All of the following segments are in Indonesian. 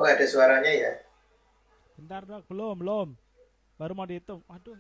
nggak ada suaranya ya? Bentar dok, belum. Baru mau dihitung. Aduh.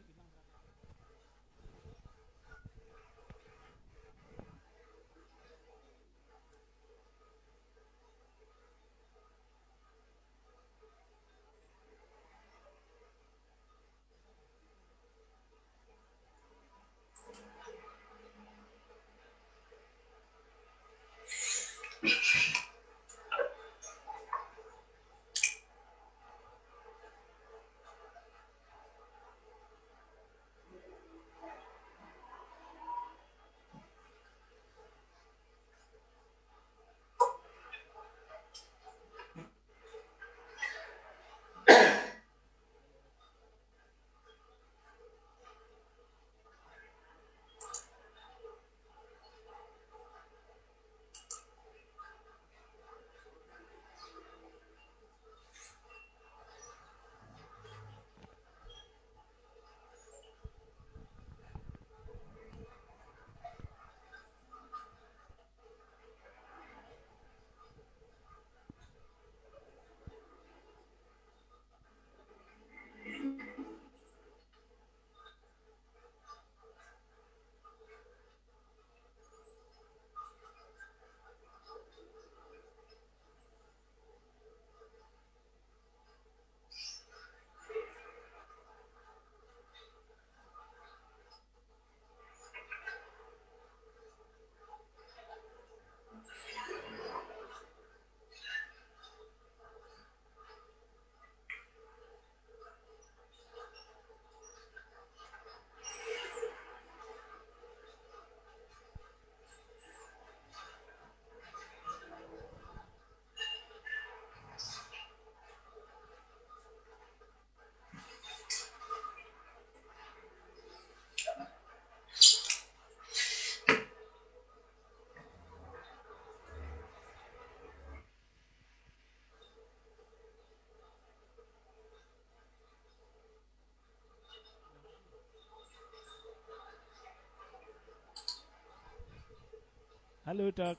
Halo dok.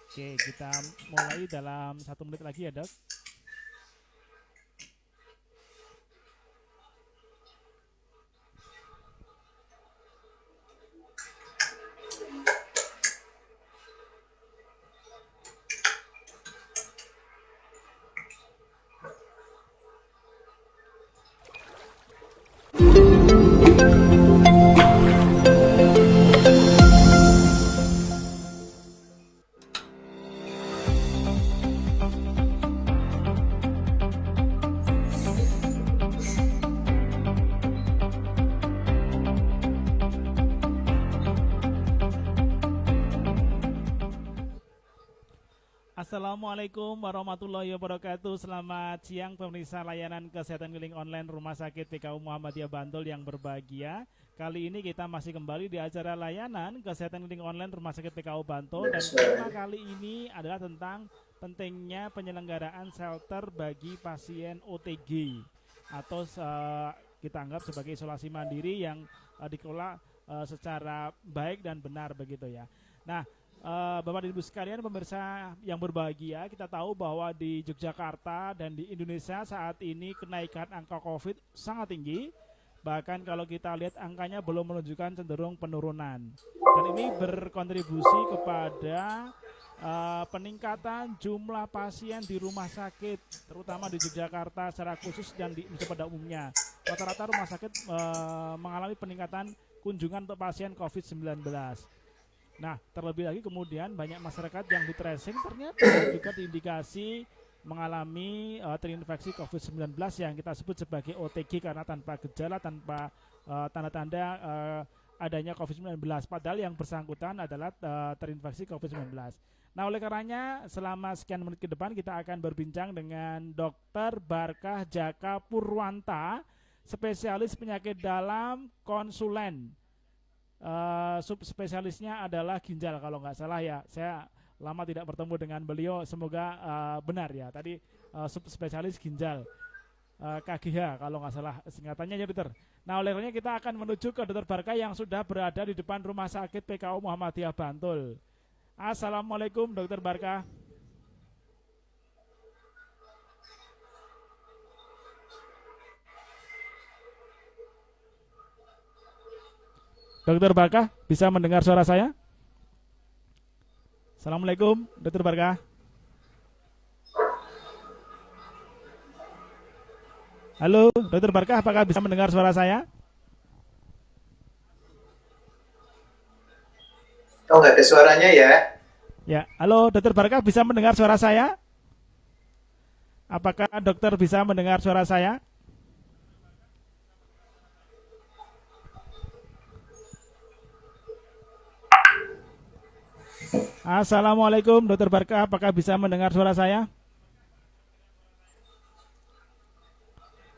Oke, kita mulai dalam 1 menit lagi ya dok. Assalamualaikum warahmatullahi wabarakatuh. Selamat siang pemirsa layanan kesehatan keliling online Rumah Sakit PKU Muhammadiyah Bantul yang berbahagia. Kali ini kita masih kembali di acara layanan kesehatan keliling online Rumah Sakit PKU Bantul, Ada dan tema suaranya. kali ini adalah tentang pentingnya penyelenggaraan shelter bagi pasien OTG atau kita anggap sebagai isolasi mandiri yang dikelola secara baik dan benar begitu ya. Nah, Bapak dan Ibu sekalian pemirsa yang berbahagia, kita tahu bahwa di Yogyakarta dan di Indonesia saat ini kenaikan angka COVID sangat tinggi. Bahkan kalau kita lihat angkanya belum menunjukkan cenderung penurunan. Dan ini berkontribusi kepada peningkatan jumlah pasien di rumah sakit, terutama di Yogyakarta secara khusus dan di Indonesia pada umumnya. Rata-rata rumah sakit mengalami peningkatan kunjungan untuk pasien COVID-19. Nah, terlebih lagi kemudian banyak masyarakat yang di tracing ternyata juga diindikasi mengalami terinfeksi COVID-19 yang kita sebut sebagai OTG karena tanpa gejala, tanpa tanda-tanda adanya COVID-19. Padahal yang bersangkutan adalah terinfeksi COVID-19. Nah, oleh karenanya selama sekian menit ke depan kita akan berbincang dengan Dr. Barkah Jaka Purwanta, spesialis penyakit dalam konsulen. Subspesialisnya adalah ginjal kalau nggak salah ya. Saya lama tidak bertemu dengan beliau, semoga benar ya. Tadi subspesialis ginjal, KGH kalau nggak salah singkatannya ya dokter. Nah oleh karenanya kita akan menuju ke dokter Barka yang sudah berada di depan Rumah Sakit PKU Muhammadiyah Bantul. Assalamualaikum dokter Barka. Dokter Barkah, bisa mendengar suara saya? Assalamualaikum, Dokter Barkah. Halo, Dokter Barkah, apakah bisa mendengar suara saya? Oh, nggak ada suaranya ya? Ya, halo, Dokter Barkah, bisa mendengar suara saya? Apakah dokter bisa mendengar suara saya? Assalamualaikum, Dokter Barkah, apakah bisa mendengar suara saya?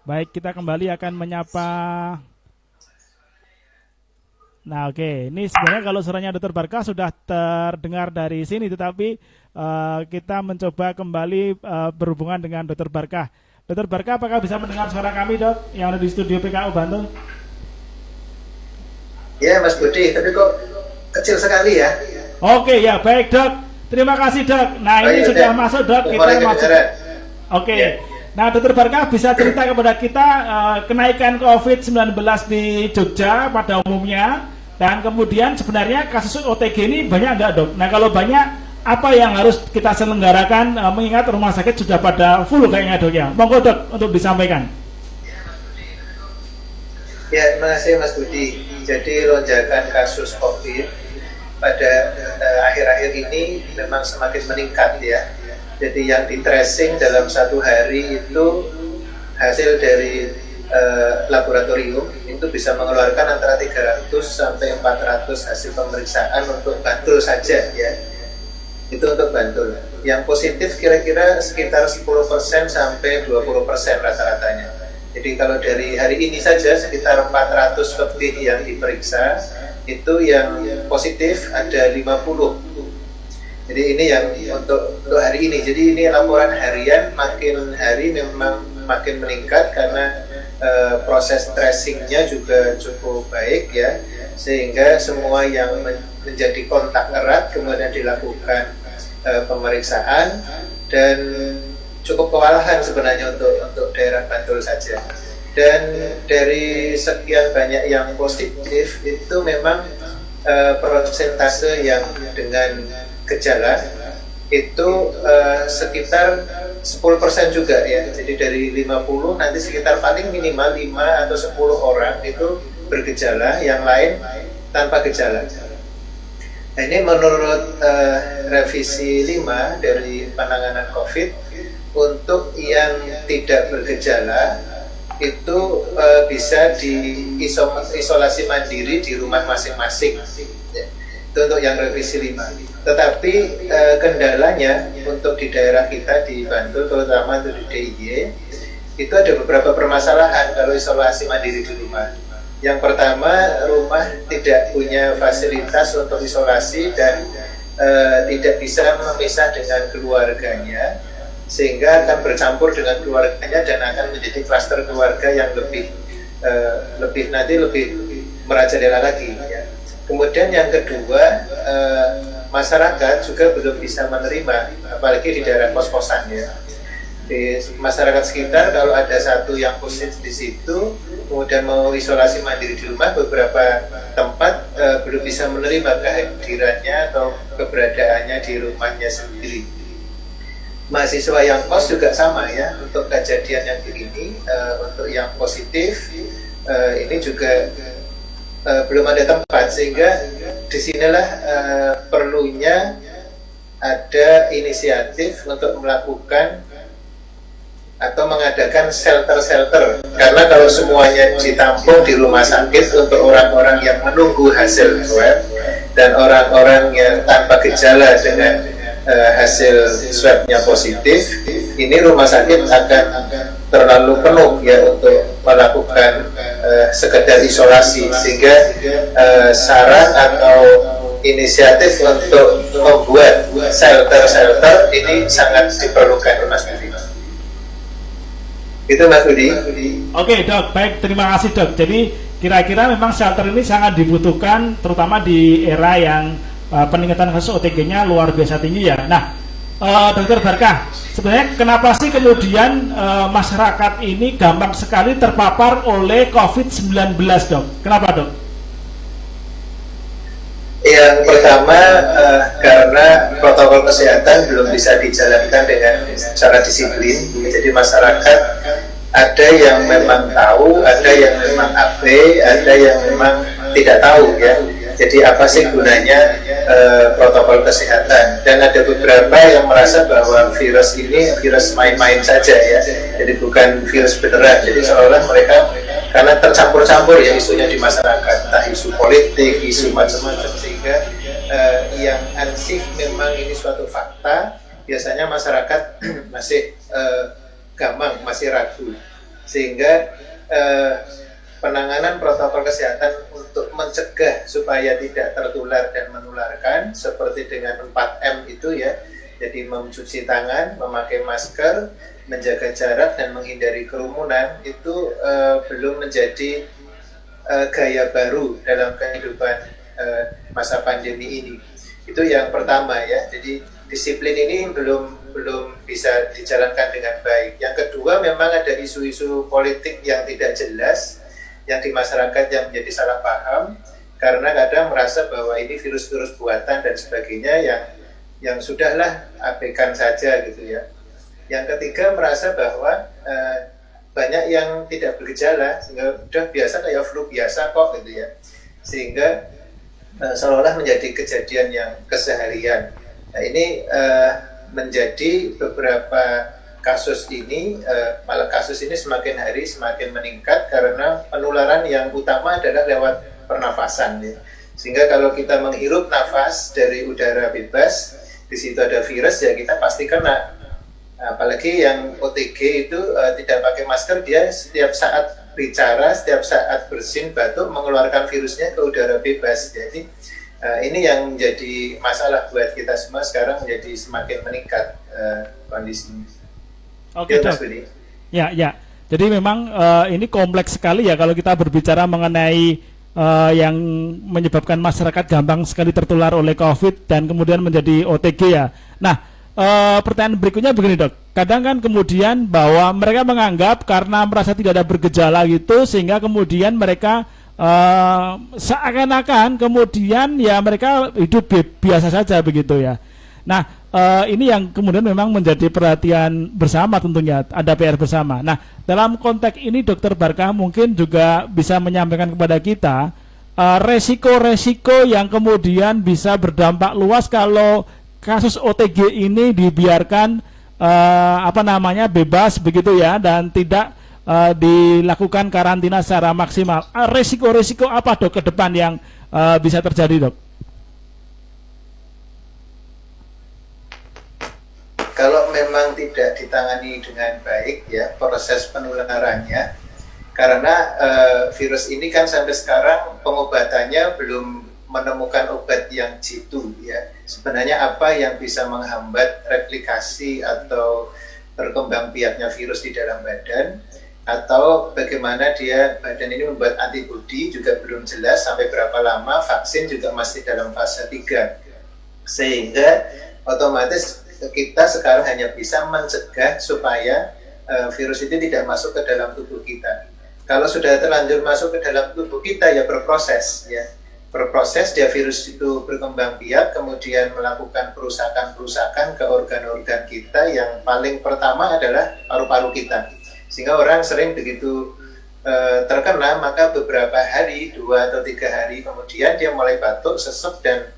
Baik, kita kembali akan menyapa. Nah, oke, ini sebenarnya kalau suaranya Dokter Barkah sudah terdengar dari sini, tetapi kita mencoba kembali berhubungan dengan Dokter Barkah. Dokter Barkah, apakah bisa mendengar suara kami, Dok, yang ada di studio PKU Bantul? Ya, Mas Budi, tapi kok kecil sekali ya? Oke, ya baik, Dok. Terima kasih, Dok. Nah, ini sudah masuk, Dok. Kita masuk. Oke. Ya. Nah, Dokter Barkah bisa cerita kepada kita kenaikan COVID-19 di Jogja pada umumnya, dan kemudian sebenarnya kasus OTG ini banyak nggak, Dok? Nah, kalau banyak, apa yang harus kita selenggarakan mengingat rumah sakit sudah pada full kayaknya, Dok ya? Monggo, Dok, untuk disampaikan. Ya, terima kasih Mas Budi. Jadi lonjakan kasus COVID pada akhir-akhir ini memang semakin meningkat ya. Jadi yang di tracing dalam satu hari itu hasil dari laboratorium itu bisa mengeluarkan antara 300 sampai 400 hasil pemeriksaan untuk Bantul saja ya. Itu untuk Bantul. Yang positif kira-kira sekitar 10% sampai 20% rata-ratanya. Jadi kalau dari hari ini saja sekitar 400 lebih yang diperiksa, itu yang positif ada 50. Jadi ini yang untuk hari ini. Jadi ini laporan harian, makin hari memang makin meningkat karena proses tracingnya juga cukup baik ya, sehingga semua yang menjadi kontak erat kemudian dilakukan pemeriksaan, dan cukup kewalahan sebenarnya untuk daerah Bantul saja. Dan dari sekian banyak yang positif itu memang persentase yang dengan gejala itu sekitar 10% juga ya. Jadi dari 50 nanti sekitar paling minimal 5 atau 10 orang itu bergejala, yang lain tanpa gejala. Nah, ini menurut revisi 5 dari penanganan COVID, untuk yang tidak bergejala itu bisa diisolasi mandiri di rumah masing-masing. Itu untuk yang revisi 5. Tetapi kendalanya untuk di daerah kita di Bantul, terutama untuk di DIY, itu ada beberapa permasalahan kalau isolasi mandiri di rumah. Yang pertama, rumah tidak punya fasilitas untuk isolasi dan tidak bisa memisah dengan keluarganya, sehingga akan bercampur dengan keluarganya dan akan menjadi klaster keluarga yang lebih merajalela lagi ya. Kemudian yang kedua, masyarakat juga belum bisa menerima, apalagi di daerah kos-kosan ya. Di masyarakat sekitar kalau ada satu yang positif di situ, kemudian mau isolasi mandiri di rumah, beberapa tempat belum bisa menerima kehadirannya atau keberadaannya di rumahnya sendiri. Mahasiswa yang kos juga sama ya, untuk kejadian yang begini, untuk yang positif ini juga belum ada tempat, sehingga disinilah perlunya ada inisiatif untuk melakukan atau mengadakan shelter-shelter, karena kalau semuanya ditampung di rumah sakit untuk orang-orang yang menunggu hasil swab dan orang-orang yang tanpa gejala dengan hasil swabnya positif, ini rumah sakit akan terlalu penuh ya untuk melakukan sekedar isolasi, sehingga saran atau inisiatif untuk membuat shelter-shelter ini sangat diperlukan, Mas Budi. Itu Mas Budi. Oke, Dok, baik, terima kasih, Dok. Jadi kira-kira memang shelter ini sangat dibutuhkan, terutama di era yang peningkatan kasus OTG-nya luar biasa tinggi ya. Nah, Dokter Barkah, sebenarnya kenapa sih kemudian masyarakat ini gampang sekali terpapar oleh COVID-19, Dok? Kenapa, Dok? Yang pertama karena protokol kesehatan belum bisa dijalankan dengan secara disiplin, jadi masyarakat ada yang memang tahu, ada yang memang abai, ada yang memang tidak tahu ya. Jadi apa sih gunanya protokol kesehatan? Dan ada beberapa yang merasa bahwa virus ini virus main-main saja ya, jadi bukan virus beneran. Jadi seolah mereka karena tercampur-campur ya isunya di masyarakat, entah isu politik, isu macam-macam, sehingga yang ansih memang ini suatu fakta, biasanya masyarakat masih gampang, masih ragu, sehingga penanganan protokol kesehatan untuk mencegah supaya tidak tertular dan menularkan seperti dengan 4M itu ya, jadi mencuci tangan, memakai masker, menjaga jarak dan menghindari kerumunan itu belum menjadi gaya baru dalam kehidupan masa pandemi ini. Itu yang pertama ya. Jadi disiplin ini belum bisa dijalankan dengan baik. Yang kedua, memang ada isu-isu politik yang tidak jelas, yang di masyarakat yang menjadi salah paham, karena kadang merasa bahwa ini virus-virus buatan dan sebagainya yang sudahlah abaikan saja gitu ya. Yang ketiga, merasa bahwa banyak yang tidak bergejala, sehingga udah biasa kayak flu biasa kok gitu ya, sehingga seolah menjadi kejadian yang keseharian. Nah ini menjadi beberapa kasus ini, malah kasus ini semakin hari semakin meningkat karena penularan yang utama adalah lewat pernafasan ya. Sehingga kalau kita menghirup nafas dari udara bebas, di situ ada virus ya kita pasti kena. Apalagi yang OTG itu tidak pakai masker, dia setiap saat bicara, setiap saat bersin, batuk mengeluarkan virusnya ke udara bebas. Jadi ini yang menjadi masalah buat kita semua sekarang, menjadi semakin meningkat kondisinya. Oke, Dok. Ya. Jadi memang ini kompleks sekali ya kalau kita berbicara mengenai yang menyebabkan masyarakat gampang sekali tertular oleh COVID dan kemudian menjadi OTG ya. Nah, pertanyaan berikutnya begini, Dok. Kadang kan kemudian bahwa mereka menganggap karena merasa tidak ada bergejala gitu, sehingga kemudian mereka seakan-akan kemudian ya mereka hidup biasa saja begitu ya. Nah, ini yang kemudian memang menjadi perhatian bersama tentunya, ada PR bersama. Nah, dalam konteks ini Dr. Barkah mungkin juga bisa menyampaikan kepada kita resiko-resiko yang kemudian bisa berdampak luas kalau kasus OTG ini dibiarkan bebas begitu ya, dan tidak dilakukan karantina secara maksimal. Resiko-resiko apa, Dok, ke depan yang bisa terjadi, Dok? Kalau memang tidak ditangani dengan baik ya proses penularannya, karena virus ini kan sampai sekarang pengobatannya belum menemukan obat yang jitu ya. Sebenarnya apa yang bisa menghambat replikasi atau berkembang biaknya virus di dalam badan, atau bagaimana badan ini membuat antibodi juga belum jelas, sampai berapa lama, vaksin juga masih dalam fase 3, sehingga otomatis kita sekarang hanya bisa mencegah supaya virus itu tidak masuk ke dalam tubuh kita. Kalau sudah terlanjur masuk ke dalam tubuh kita ya berproses ya. Berproses, dia virus itu berkembang biak, kemudian melakukan perusakan-perusakan ke organ-organ kita, yang paling pertama adalah paru-paru kita. Sehingga orang sering begitu terkena, maka beberapa hari, 2 atau 3 hari kemudian dia mulai batuk, sesek, dan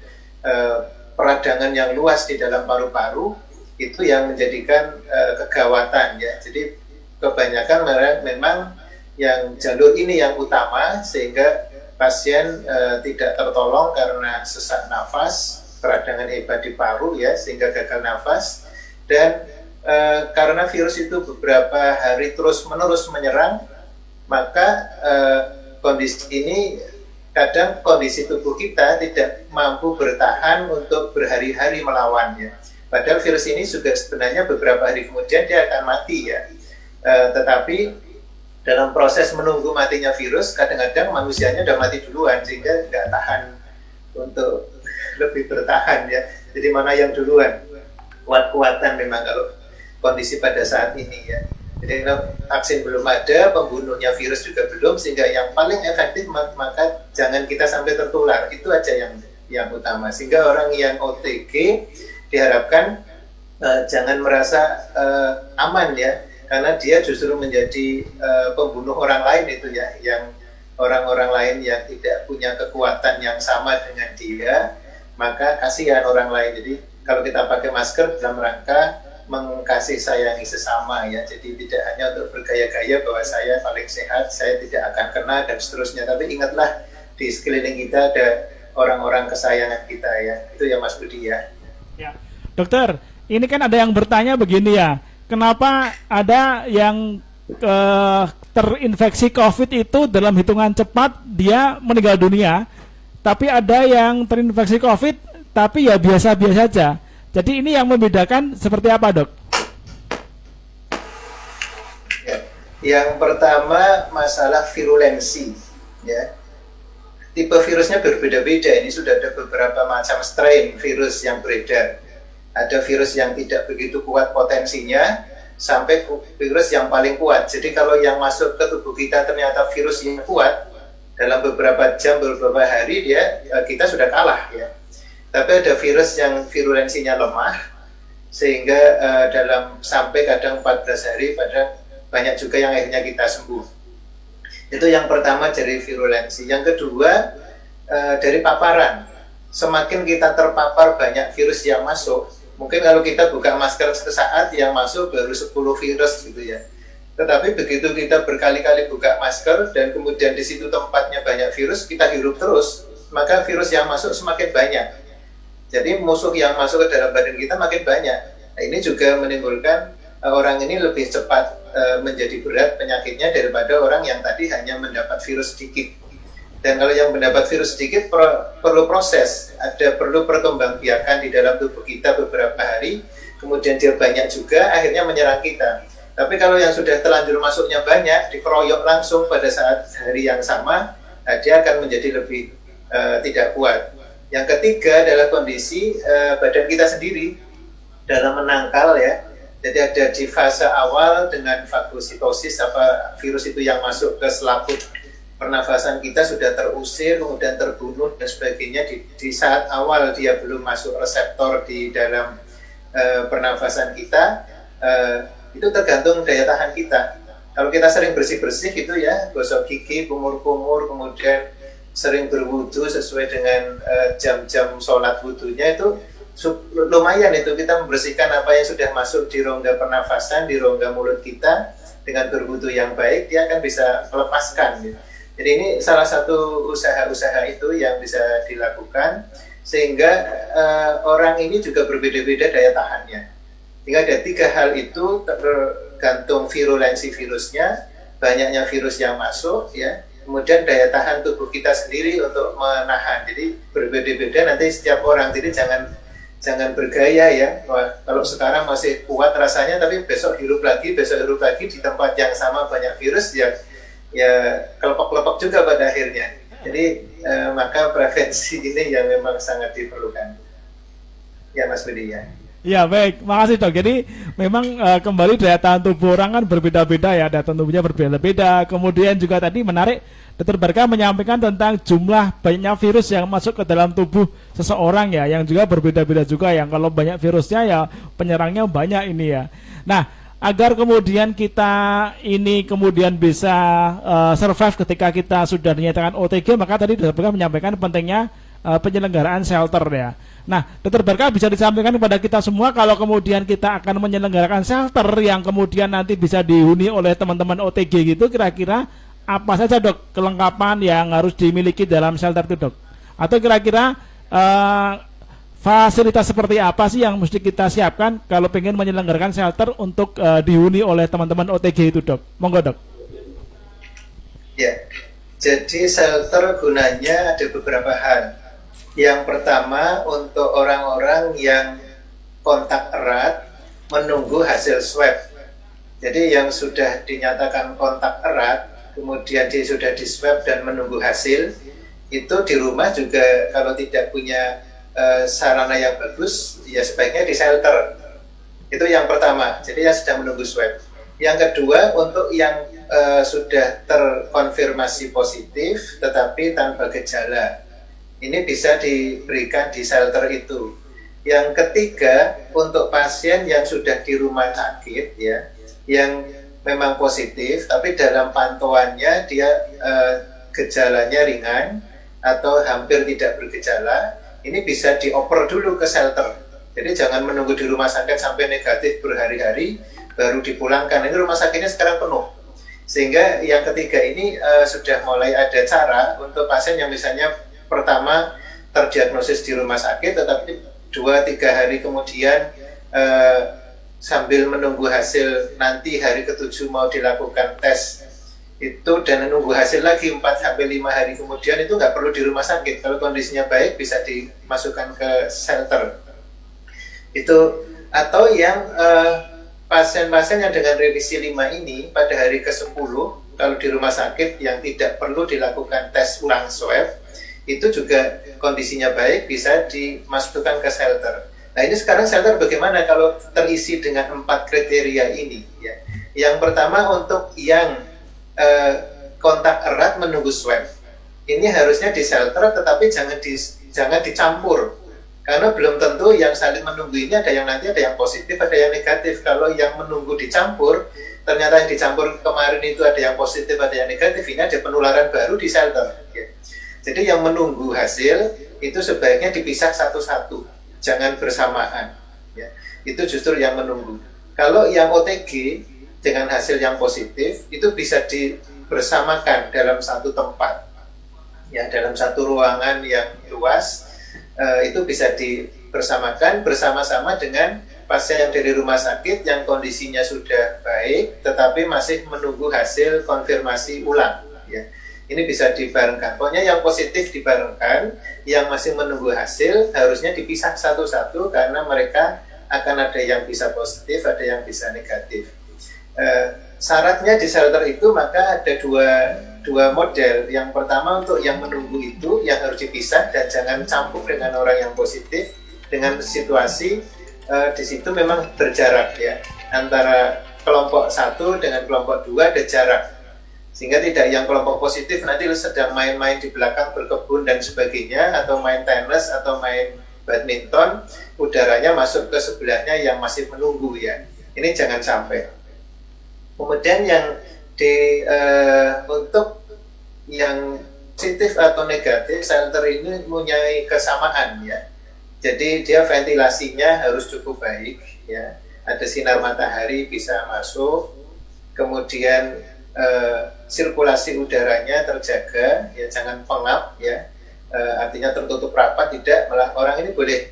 peradangan yang luas di dalam paru-paru, itu yang menjadikan kegawatan ya. Jadi kebanyakan memang yang jalur ini yang utama, sehingga pasien tidak tertolong karena sesak nafas, peradangan hebat di paru ya, sehingga gagal nafas. Dan karena virus itu beberapa hari terus-menerus menyerang, maka kondisi ini kadang kondisi tubuh kita tidak mampu bertahan untuk berhari-hari melawannya. Padahal virus ini juga sebenarnya beberapa hari kemudian dia akan mati ya. Tetapi dalam proses menunggu matinya virus, kadang-kadang manusianya udah mati duluan, sehingga nggak tahan untuk lebih bertahan ya. Jadi mana yang duluan? Kuat-kuatan memang kalau kondisi pada saat ini ya. Jadi vaksin belum ada, pembunuhnya virus juga belum, sehingga yang paling efektif maka jangan kita sampai tertular. Itu aja yang yang utama. Sehingga orang yang OTG diharapkan jangan merasa aman ya, karena dia justru menjadi pembunuh orang lain itu ya, yang orang-orang lain yang tidak punya kekuatan yang sama dengan dia, maka kasihan orang lain. Jadi kalau kita pakai masker dalam rangka mengkasih sayangi sesama ya, jadi tidak hanya untuk bergaya-gaya bahwa saya paling sehat, saya tidak akan kena dan seterusnya, tapi ingatlah di sekeliling kita ada orang-orang kesayangan kita ya, itu ya Mas Budi ya. Ya, dokter, ini kan ada yang bertanya begini ya, kenapa ada yang terinfeksi COVID itu dalam hitungan cepat dia meninggal dunia, tapi ada yang terinfeksi COVID tapi ya biasa-biasa saja. Jadi ini yang membedakan seperti apa, dok? Ya. Yang pertama masalah virulensi, ya. Tipe virusnya berbeda-beda. Ini sudah ada beberapa macam strain virus yang beredar. Ada virus yang tidak begitu kuat potensinya, sampai virus yang paling kuat. Jadi kalau yang masuk ke tubuh kita ternyata virus yang kuat, dalam beberapa jam, beberapa hari kita sudah kalah ya. Tapi ada virus yang virulensinya lemah, sehingga dalam sampai kadang 14 hari, pada banyak juga yang akhirnya kita sembuh. Itu yang pertama dari virulensi. Yang kedua dari paparan. Semakin kita terpapar banyak virus yang masuk, mungkin kalau kita buka masker sesaat yang masuk baru 10 virus gitu ya. Tetapi begitu kita berkali-kali buka masker dan kemudian di situ tempatnya banyak virus, kita hirup terus, maka virus yang masuk semakin banyak. Jadi musuh yang masuk ke dalam badan kita makin banyak. Nah, ini juga menimbulkan orang ini lebih cepat menjadi berat penyakitnya daripada orang yang tadi hanya mendapat virus sedikit. Dan kalau yang mendapat virus sedikit perlu proses, perlu perkembangbiakan di dalam tubuh kita beberapa hari, kemudian dia banyak juga, akhirnya menyerang kita. Tapi kalau yang sudah terlanjur masuknya banyak, dikeroyok langsung pada saat hari yang sama, dia akan menjadi lebih tidak kuat. Yang ketiga adalah kondisi badan kita sendiri dalam menangkal ya. Jadi ada di fase awal dengan fagositosis, virus itu yang masuk ke selaput pernafasan kita sudah terusir, kemudian terbunuh dan sebagainya. Di saat awal dia belum masuk reseptor di dalam pernafasan kita, itu tergantung daya tahan kita. Kalau kita sering bersih-bersih gitu ya, gosok gigi, kumur-kumur, kemudian sering berwudu sesuai dengan jam-jam sholat wudunya, itu lumayan itu kita membersihkan apa yang sudah masuk di rongga pernafasan, di rongga mulut kita. Dengan berwudu yang baik, dia akan bisa melepaskan gitu. Jadi ini salah satu usaha-usaha itu yang bisa dilakukan, sehingga orang ini juga berbeda-beda daya tahannya. Sehingga ada 3 hal itu tergantung virulensi virusnya, banyaknya virus yang masuk ya, kemudian daya tahan tubuh kita sendiri untuk menahan. Jadi berbeda-beda nanti setiap orang. Jadi jangan bergaya ya. Wah, kalau sekarang masih kuat rasanya, tapi besok hirup lagi di tempat yang sama banyak virus ya kelepok-kelepok juga pada akhirnya. Jadi maka prevensi ini yang memang sangat diperlukan. Ya Mas Budi ya. Ya baik, makasih dok. Jadi memang kembali daya tahan tubuh orang kan berbeda-beda ya, daya tahan tubuhnya berbeda-beda. Kemudian juga tadi menarik, Dr. Barka menyampaikan tentang jumlah banyaknya virus yang masuk ke dalam tubuh seseorang ya, yang juga berbeda-beda juga. Yang kalau banyak virusnya ya penyerangnya banyak ini ya. Nah, agar kemudian kita ini kemudian bisa survive ketika kita sudah dinyatakan OTG, maka tadi Dr. Barka menyampaikan pentingnya penyelenggaraan shelter ya. Nah, Dr. Barka bisa disampaikan kepada kita semua kalau kemudian kita akan menyelenggarakan shelter yang kemudian nanti bisa dihuni oleh teman-teman OTG gitu, kira-kira apa saja dok kelengkapan yang harus dimiliki dalam shelter itu dok? Atau kira-kira fasilitas seperti apa sih yang mesti kita siapkan kalau pengen menyelenggarakan shelter untuk dihuni oleh teman-teman OTG itu dok? Monggo dok. Ya, jadi shelter gunanya ada beberapa hal. Yang pertama untuk orang-orang yang kontak erat menunggu hasil swab. Jadi yang sudah dinyatakan kontak erat, kemudian dia sudah di swab dan menunggu hasil, itu di rumah juga kalau tidak punya sarana yang bagus, ya sebaiknya di shelter. Itu yang pertama, jadi yang sedang menunggu swab. Yang kedua untuk yang sudah terkonfirmasi positif tetapi tanpa gejala. Ini bisa diberikan di shelter itu. Yang ketiga, untuk pasien yang sudah di rumah sakit ya, yang memang positif tapi dalam pantauannya dia gejalanya ringan atau hampir tidak bergejala, ini bisa dioper dulu ke shelter. Jadi jangan menunggu di rumah sakit sampai negatif berhari-hari baru dipulangkan. Ini rumah sakitnya sekarang penuh. Sehingga yang ketiga ini sudah mulai ada cara untuk pasien yang misalnya pertama terdiagnosis di rumah sakit, tetapi 2-3 hari kemudian sambil menunggu hasil nanti hari ke-7 mau dilakukan tes itu dan menunggu hasil lagi 4-5 hari kemudian, itu nggak perlu di rumah sakit. Kalau kondisinya baik bisa dimasukkan ke shelter. Itu atau yang pasien-pasien yang dengan revisi 5 ini pada hari ke-10 kalau di rumah sakit yang tidak perlu dilakukan tes ulang swab, itu juga kondisinya baik bisa dimasukkan ke shelter. Nah ini sekarang shelter bagaimana kalau terisi dengan 4 kriteria ini ya. Yang pertama untuk yang kontak erat menunggu swab, ini harusnya di shelter tetapi jangan dicampur. Karena belum tentu yang saling menunggu ini ada yang nanti ada yang positif, ada yang negatif. Kalau yang menunggu dicampur, ternyata yang dicampur kemarin itu ada yang positif, ada yang negatif, ini ada penularan baru di shelter. Jadi yang menunggu hasil itu sebaiknya dipisah satu-satu, jangan bersamaan. Ya. Itu justru yang menunggu. Kalau yang OTG dengan hasil yang positif itu bisa dibersamakan dalam satu tempat, ya dalam satu ruangan yang luas. Itu bisa dibersamakan bersama-sama dengan pasien yang dari rumah sakit yang kondisinya sudah baik tetapi masih menunggu hasil konfirmasi ulang ya. Ini bisa dibarengkan. Pokoknya yang positif dibarengkan, yang masih menunggu hasil harusnya dipisah satu-satu karena mereka akan ada yang bisa positif, ada yang bisa negatif. Syaratnya di shelter itu maka ada dua model. Yang pertama untuk yang menunggu itu yang harus dipisah dan jangan campur dengan orang yang positif. Dengan situasi di situ memang berjarak ya, antara kelompok 1 dengan kelompok 2 ada jarak, sehingga tidak yang kelompok positif nanti sedang main-main di belakang berkebun dan sebagainya, atau main tenis atau main badminton, udaranya masuk ke sebelahnya yang masih menunggu ya. Ini jangan sampai. Kemudian yang untuk yang positif atau negatif, shelter ini mempunyai kesamaan ya. Jadi dia ventilasinya harus cukup baik ya. Ada sinar matahari bisa masuk. Kemudian sirkulasi udaranya terjaga ya, jangan pengap ya. Artinya tertutup rapat, tidak, malah orang ini boleh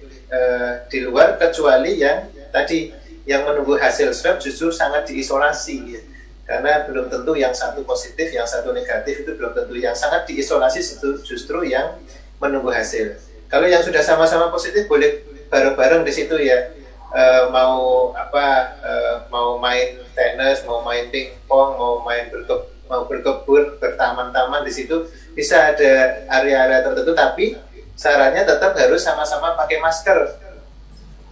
di luar kecuali yang tadi yang menunggu hasil swab justru sangat diisolasi ya. Karena belum tentu yang satu positif, yang satu negatif, itu belum tentu. Yang sangat diisolasi justru yang menunggu hasil. Kalau yang sudah sama-sama positif boleh bareng-bareng di situ ya. Mau main tenis, mau main pingpong, mau berkebun, bertaman-taman, di situ bisa ada area-area tertentu, tapi syaratnya tetap harus sama-sama pakai masker.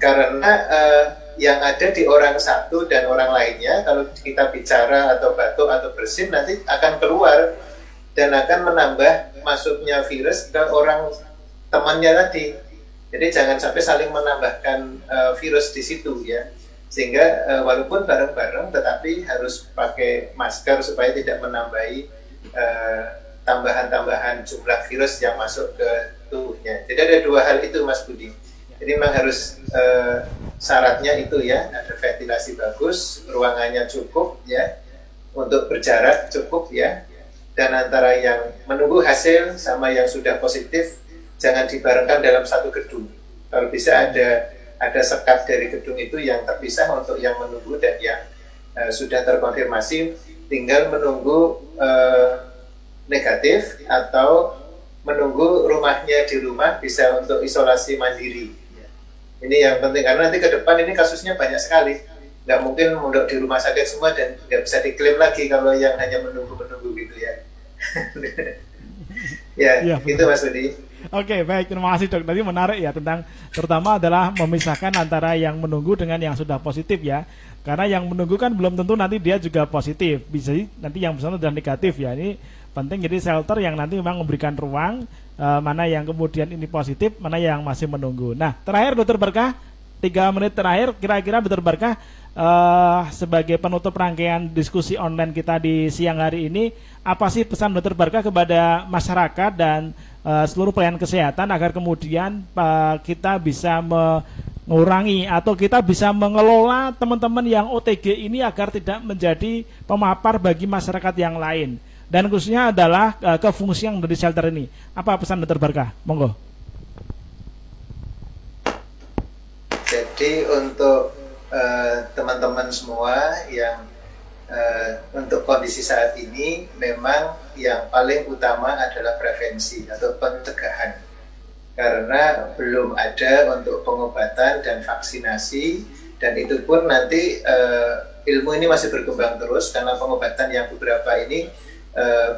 Karena yang ada di orang satu dan orang lainnya, kalau kita bicara atau batuk atau bersin nanti akan keluar dan akan menambah masuknya virus ke orang temannya tadi. Jadi jangan sampai saling menambahkan virus di situ ya. Sehingga walaupun bareng-bareng tetapi harus pakai masker supaya tidak menambahi tambahan-tambahan jumlah virus yang masuk ke tubuhnya. Jadi ada dua hal itu Mas Budi. Jadi memang harus syaratnya itu ya, ada ventilasi bagus, ruangannya cukup ya, untuk berjarak cukup ya, dan antara yang menunggu hasil sama yang sudah positif jangan dibarengkan dalam satu gedung. Kalau bisa ada sekat dari gedung itu yang terpisah untuk yang menunggu dan yang sudah terkonfirmasi tinggal menunggu negatif atau menunggu rumahnya di rumah bisa untuk isolasi mandiri. Ini yang penting karena nanti ke depan ini kasusnya banyak sekali, nggak mungkin untuk di rumah sakit semua dan nggak bisa diklaim lagi kalau yang hanya menunggu-menunggu gitu ya. Ya, itu Mas Budi. Oke, baik, terima kasih Dok. Tadi menarik ya, tentang terutama adalah memisahkan antara yang menunggu dengan yang sudah positif ya. Karena yang menunggu kan belum tentu nanti dia juga positif, bisa nanti yang bersangkutan sudah negatif ya. Ini Penting jadi shelter yang nanti memang memberikan ruang, mana yang kemudian ini positif, mana yang masih menunggu. Nah, terakhir Dokter Berkah, 3 menit terakhir, kira-kira Dokter Berkah sebagai penutup rangkaian diskusi online kita di siang hari ini, apa sih pesan Dokter Berkah kepada masyarakat dan seluruh pelayanan kesehatan agar kemudian kita bisa mengurangi atau kita bisa mengelola teman-teman yang OTG ini agar tidak menjadi pemapar bagi masyarakat yang lain, dan khususnya adalah kefungsian dari shelter ini. Apa pesan Dokter Berkah? Monggo. Jadi untuk teman-teman semua yang untuk kondisi saat ini memang yang paling utama adalah prevensi atau pencegahan, karena belum ada untuk pengobatan dan vaksinasi, dan itu pun nanti ilmu ini masih berkembang terus, karena pengobatan yang beberapa ini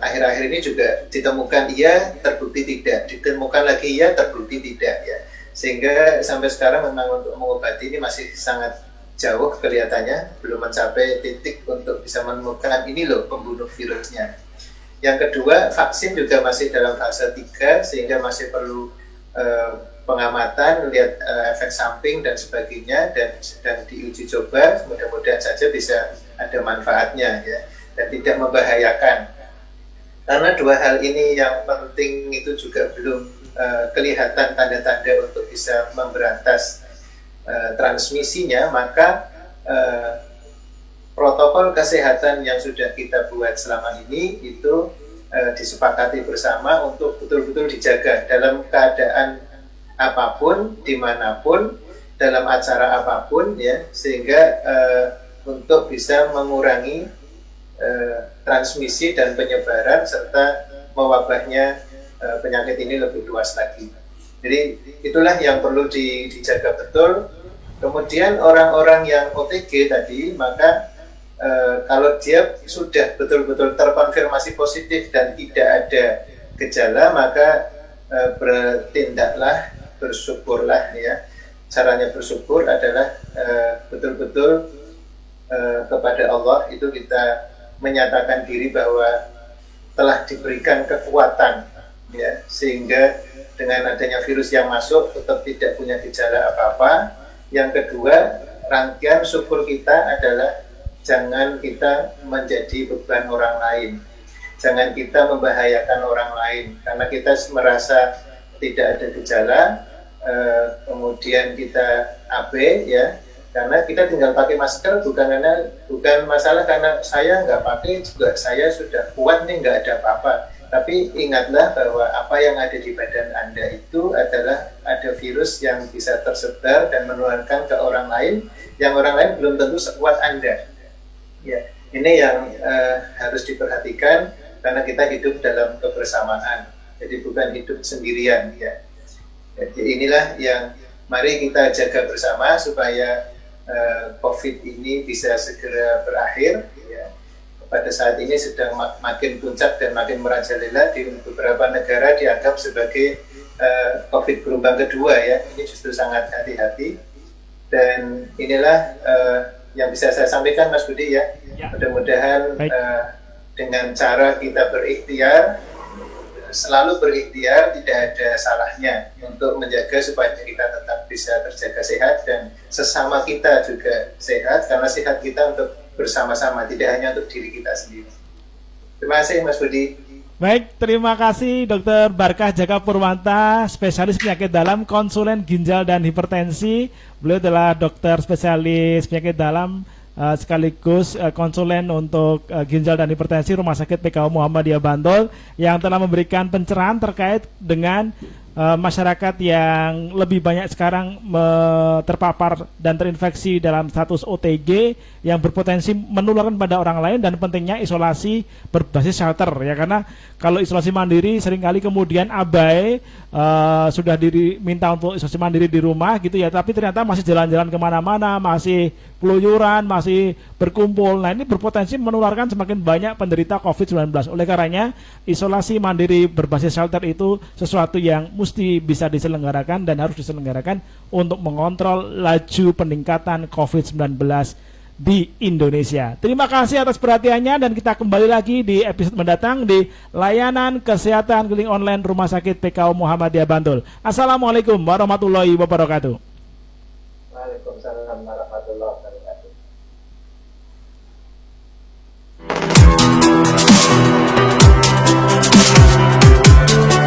akhir-akhir ini juga ditemukan iya, terbukti tidak, ditemukan lagi iya, terbukti tidak ya, sehingga sampai sekarang memang untuk mengobati ini masih sangat jauh kelihatannya, belum mencapai titik untuk bisa menemukan ini loh pembunuh virusnya. Yang kedua, vaksin juga masih dalam fase 3, sehingga masih perlu pengamatan, lihat efek samping dan sebagainya, dan sedang diuji coba, mudah-mudahan saja bisa ada manfaatnya ya, dan tidak membahayakan. Karena dua hal ini yang penting itu juga belum kelihatan tanda-tanda untuk bisa memberantas transmisinya, maka protokol kesehatan yang sudah kita buat selama ini itu disepakati bersama untuk betul-betul dijaga dalam keadaan apapun, dimanapun, dalam acara apapun ya, sehingga untuk bisa mengurangi transmisi dan penyebaran serta mewabahnya penyakit ini lebih luas lagi. Jadi itulah yang perlu dijaga betul. Kemudian orang-orang yang OTG tadi, maka kalau dia sudah betul-betul terkonfirmasi positif dan tidak ada gejala, maka bertindaklah, bersyukurlah ya. Caranya bersyukur adalah betul-betul kepada Allah itu kita menyatakan diri bahwa telah diberikan kekuatan ya, sehingga dengan adanya virus yang masuk tetap tidak punya gejala apa-apa. Yang kedua, rangkaian syukur kita adalah jangan kita menjadi beban orang lain, jangan kita membahayakan orang lain, karena kita merasa tidak ada gejala, kemudian kita AB ya, karena kita tinggal pakai masker, bukan masalah karena saya nggak pakai juga saya sudah kuat nih, nggak ada apa-apa. Tapi ingatlah bahwa apa yang ada di badan Anda itu adalah ada virus yang bisa tersebar dan menularkan ke orang lain, yang orang lain belum tentu sekuat Anda. Ya, ini yang harus diperhatikan, karena kita hidup dalam kebersamaan, jadi bukan hidup sendirian ya. Jadi inilah yang mari kita jaga bersama supaya COVID ini bisa segera berakhir ya. Pada saat ini sedang makin puncak dan makin merajalela, di beberapa negara dianggap sebagai COVID gelombang kedua ya. Ini justru sangat hati-hati, dan inilah yang bisa saya sampaikan Mas Budi ya. Mudah-mudahan dengan cara kita berikhtiar, selalu berikhtiar, tidak ada salahnya untuk menjaga supaya kita tetap bisa terjaga sehat dan sesama kita juga sehat, karena sehat kita untuk bersama-sama, tidak hanya untuk diri kita sendiri. Terima kasih Mas Budi. Baik, terima kasih Dr. Barkah Jaka Purwanta, spesialis penyakit dalam, konsulen ginjal dan hipertensi. Beliau adalah dokter spesialis penyakit dalam sekaligus konsulen untuk ginjal dan hipertensi Rumah Sakit PKU Muhammadiyah Bantul, yang telah memberikan pencerahan terkait dengan masyarakat yang lebih banyak sekarang terpapar dan terinfeksi dalam status OTG yang berpotensi menularkan pada orang lain, dan pentingnya isolasi berbasis shelter ya, karena kalau isolasi mandiri seringkali kemudian abai, sudah diminta untuk isolasi mandiri di rumah gitu ya, tapi ternyata masih jalan-jalan kemana-mana, masih peluyuran, masih berkumpul. Nah, ini berpotensi menularkan semakin banyak penderita COVID-19. Oleh karenanya isolasi mandiri berbasis shelter itu sesuatu yang mesti bisa diselenggarakan dan harus diselenggarakan untuk mengontrol laju peningkatan COVID-19 di Indonesia. Terima kasih atas perhatiannya dan kita kembali lagi di episode mendatang di layanan kesehatan keliling online Rumah Sakit PKU Muhammadiyah Bantul. Assalamualaikum warahmatullahi wabarakatuh. Waalaikumsalam warahmatullahi wabarakatuh.